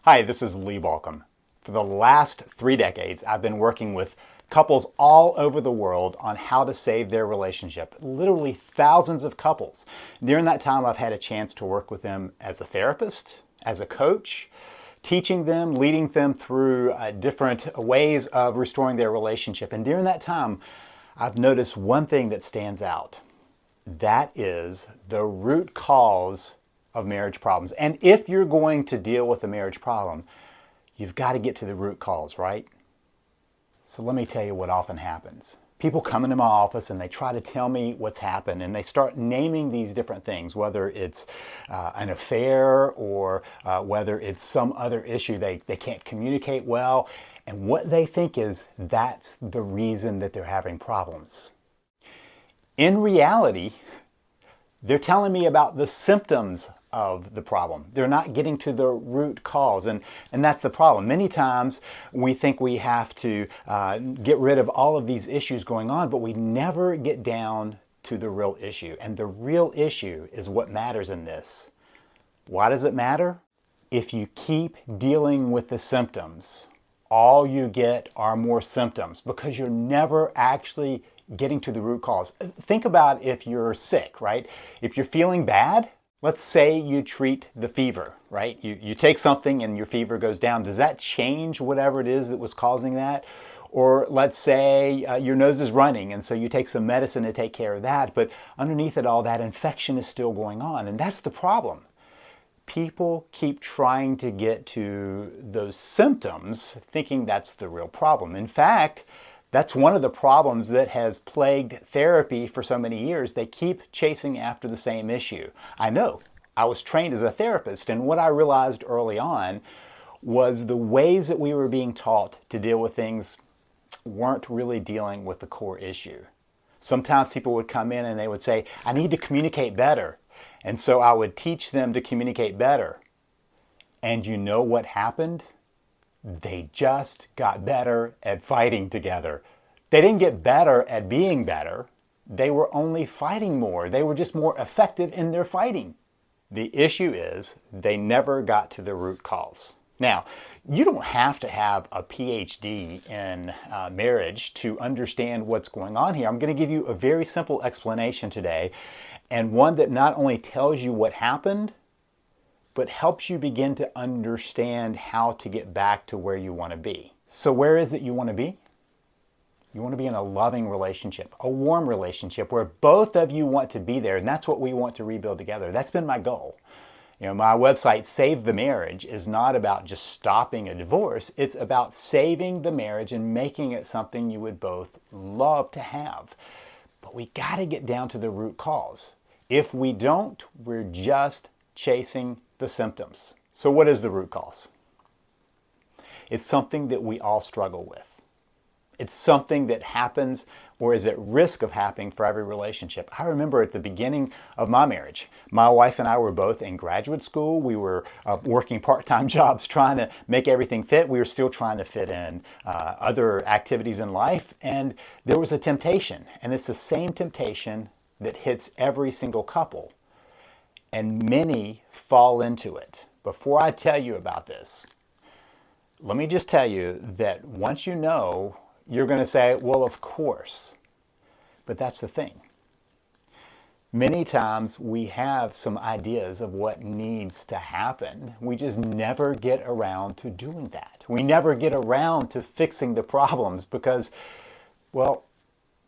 Hi, this is Lee Balcom. For the last 3 decades, I've been working with couples all over the world on how to save their relationship. Literally thousands of couples. During that time, I've had a chance to work with them as a therapist, as a coach, teaching them, leading them through different ways of restoring their relationship. And during that time, I've noticed one thing that stands out. That is the root cause of marriage problems. And if you're going to deal with a marriage problem, you've got to get to the root cause, right? So let me tell you what often happens. People come into my office and they try to tell me what's happened, and they start naming these different things, whether it's an affair or whether it's some other issue. They can't communicate well, and what they think is that's the reason that they're having problems. In reality, they're telling me about the symptoms of the problem. They're not getting to the root cause, and that's the problem. Many times we think we have to get rid of all of these issues going on, but we never get down to the real issue. And the real issue is what matters in this. Why does it matter? If you keep dealing with the symptoms, all you get are more symptoms because you're never actually getting to the root cause. Think about if you're sick, right? If you're feeling bad, let's say you treat the fever, right? You take something and your fever goes down. Does that change whatever it is that was causing that? Or let's say your nose is running and so you take some medicine to take care of that, but underneath it all, that infection is still going on. And that's the problem. People keep trying to get to those symptoms thinking that's the real problem. In fact, that's one of the problems that has plagued therapy for so many years. They keep chasing after the same issue. I know. I was trained as a therapist, and what I realized early on was the ways that we were being taught to deal with things weren't really dealing with the core issue. Sometimes people would come in and they would say, I need to communicate better. And so I would teach them to communicate better. And you know what happened? They just got better at fighting together. They didn't get better at being better. They were only fighting more. They were just more effective in their fighting. The issue is they never got to the root cause. Now, you don't have to have a PhD in marriage to understand what's going on here. I'm going to give you a very simple explanation today, and one that not only tells you what happened, but helps you begin to understand how to get back to where you want to be. So where is it you want to be? You want to be in a loving relationship, a warm relationship where both of you want to be there, and that's what we want to rebuild together. That's been my goal. You know, my website, Save the Marriage, is not about just stopping a divorce. It's about saving the marriage and making it something you would both love to have. But we got to get down to the root cause. If we don't, we're just chasing the symptoms. So what is the root cause? It's something that we all struggle with. It's something that happens or is at risk of happening for every relationship. I remember at the beginning of my marriage, my wife and I were both in graduate school. We were working part-time jobs trying to make everything fit. We were still trying to fit in other activities in life. And there was a temptation. And it's the same temptation that hits every single couple. And many fall into it. Before I tell you about this, let me just tell you that once you know, you're going to say, well, of course. But that's the thing. Many times we have some ideas of what needs to happen. We just never get around to doing that. We never get around to fixing the problems because, well,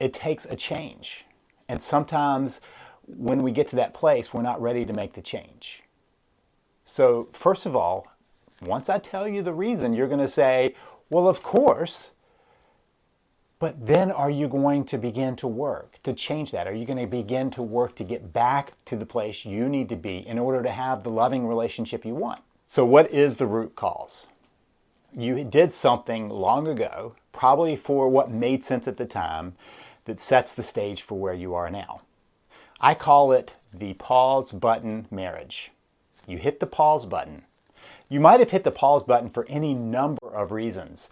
it takes a change. And sometimes when we get to that place, we're not ready to make the change. So first of all, once I tell you the reason, you're going to say, well, of course. But then are you going to begin to work to change that? Are you going to begin to work to get back to the place you need to be in order to have the loving relationship you want? So what is the root cause? You did something long ago, probably for what made sense at the time, that sets the stage for where you are now. I call it the pause button marriage. You hit the pause button. You might have hit the pause button for any number of reasons.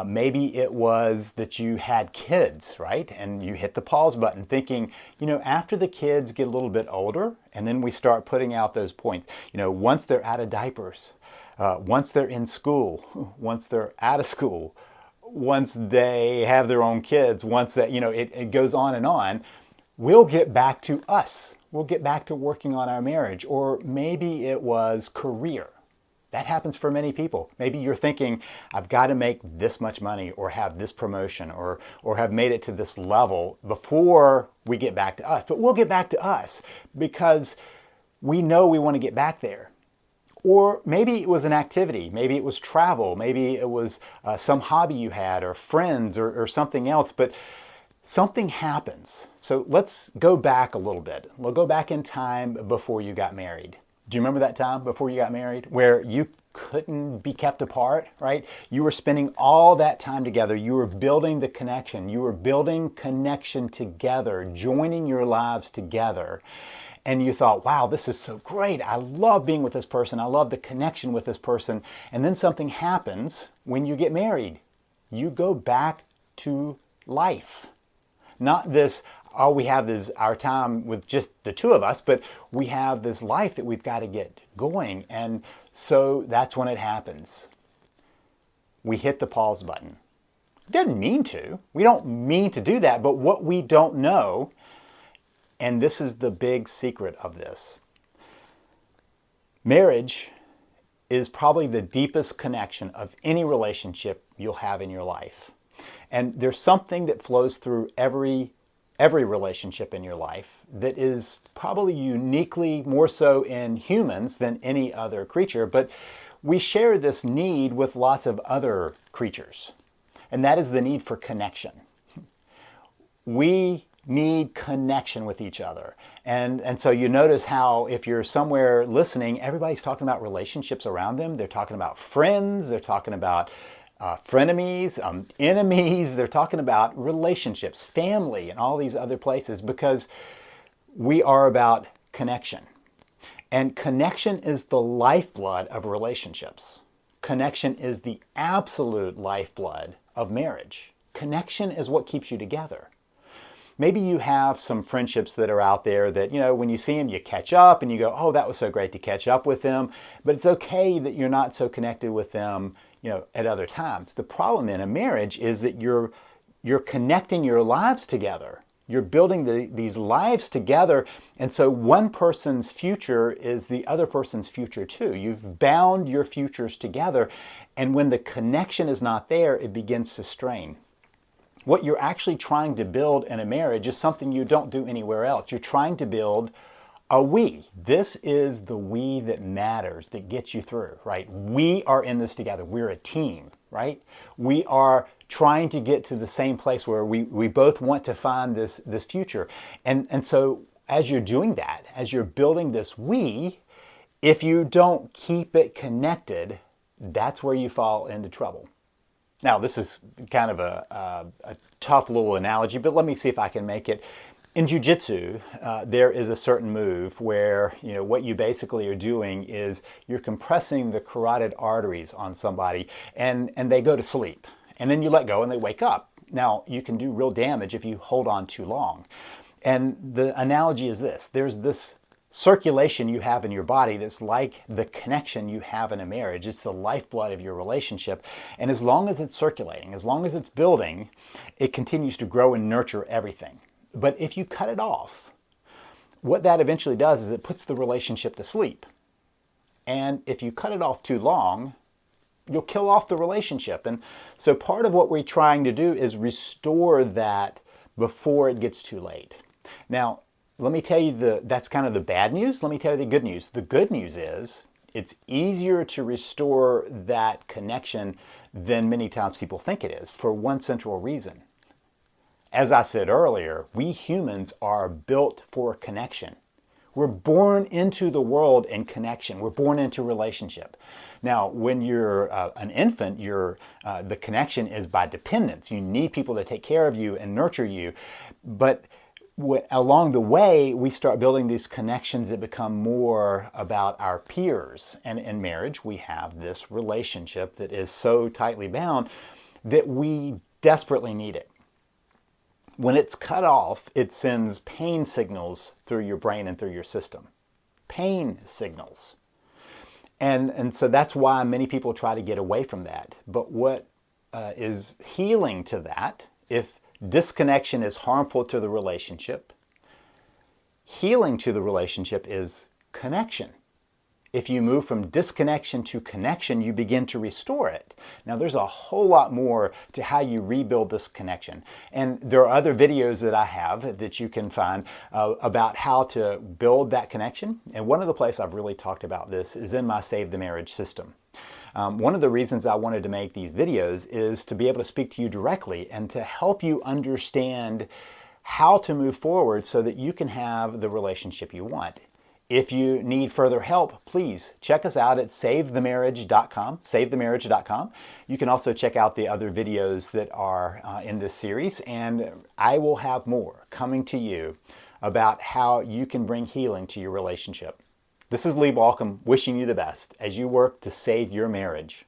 Maybe it was that you had kids, right? And you hit the pause button thinking, you know, after the kids get a little bit older, and then we start putting out those points, you know, once they're out of diapers, once they're in school, once they're out of school, once they have their own kids, once that, it goes on and on, we'll get back to us. We'll get back to working on our marriage. Or maybe it was career. That happens for many people. Maybe you're thinking, I've got to make this much money or have this promotion or have made it to this level before we get back to us. But we'll get back to us because we know we want to get back there. Or maybe it was an activity, maybe it was travel, maybe it was some hobby you had or friends or something else, but something happens. So let's go back a little bit. We'll go back in time before you got married. Do you remember that time before you got married where you couldn't be kept apart, right? You were spending all that time together. You were building the connection. You were building connection together, joining your lives together. And you thought, wow, this is so great. I love being with this person. I love the connection with this person. And then something happens when you get married. You go back to life. Not this, all we have is our time with just the two of us, but we have this life that we've got to get going. And so that's when it happens. We hit the pause button. Didn't mean to. We don't mean to do that, but what we don't know, and this is the big secret of this, marriage is probably the deepest connection of any relationship you'll have in your life. And there's something that flows through every relationship in your life that is probably uniquely more so in humans than any other creature, but we share this need with lots of other creatures, and that is the need for connection. We need connection with each other. And so you notice how if you're somewhere listening, everybody's talking about relationships around them. They're talking about friends, they're talking about frenemies, enemies, they're talking about relationships, family, and all these other places because we are about connection. And connection is the lifeblood of relationships. Connection is the absolute lifeblood of marriage. Connection is what keeps you together. Maybe you have some friendships that are out there that, when you see them, you catch up and you go, oh, that was so great to catch up with them. But it's okay that you're not so connected with them, at other times. The problem in a marriage is that you're connecting your lives together. You're building these lives together. And so one person's future is the other person's future too. You've bound your futures together. And when the connection is not there, it begins to strain. What you're actually trying to build in a marriage is something you don't do anywhere else. You're trying to build a we. This is the we that matters, that gets you through, right? We are in this together. We're a team, right? We are trying to get to the same place where we both want to find this future. And so as you're doing that, as you're building this we, if you don't keep it connected, that's where you fall into trouble. Now, this is kind of a tough little analogy, but let me see if I can make it. In jiu-jitsu, there is a certain move where, what you basically are doing is you're compressing the carotid arteries on somebody and they go to sleep. And then you let go and they wake up. Now, you can do real damage if you hold on too long. And the analogy is this. There's this circulation you have in your body that's like the connection you have in a marriage. It's the lifeblood of your relationship. And as long as it's circulating, as long as it's building, it continues to grow and nurture everything. But if you cut it off, what that eventually does is it puts the relationship to sleep. And if you cut it off too long, you'll kill off the relationship. And so part of what we're trying to do is restore that before it gets too late. Now, let me tell you that's kind of the bad news. Let me tell you the good news. The good news is it's easier to restore that connection than many times people think it is for one central reason. As I said earlier, we humans are built for connection. We're born into the world in connection. We're born into relationship. Now, when you're an infant, the connection is by dependence. You need people to take care of you and nurture you. But along the way, we start building these connections that become more about our peers. And in marriage, we have this relationship that is so tightly bound that we desperately need it. When it's cut off, it sends pain signals through your brain and through your system. Pain signals. And so that's why many people try to get away from that. But what is healing to that, if disconnection is harmful to the relationship, healing to the relationship is connection. If you move from disconnection to connection, you begin to restore it. Now, there's a whole lot more to how you rebuild this connection. And there are other videos that I have that you can find about how to build that connection. And one of the places I've really talked about this is in my Save the Marriage system. One of the reasons I wanted to make these videos is to be able to speak to you directly and to help you understand how to move forward so that you can have the relationship you want. If you need further help, please check us out at savethemarriage.com, savethemarriage.com. You can also check out the other videos that are in this series, and I will have more coming to you about how you can bring healing to your relationship. This is Lee Baucom wishing you the best as you work to save your marriage.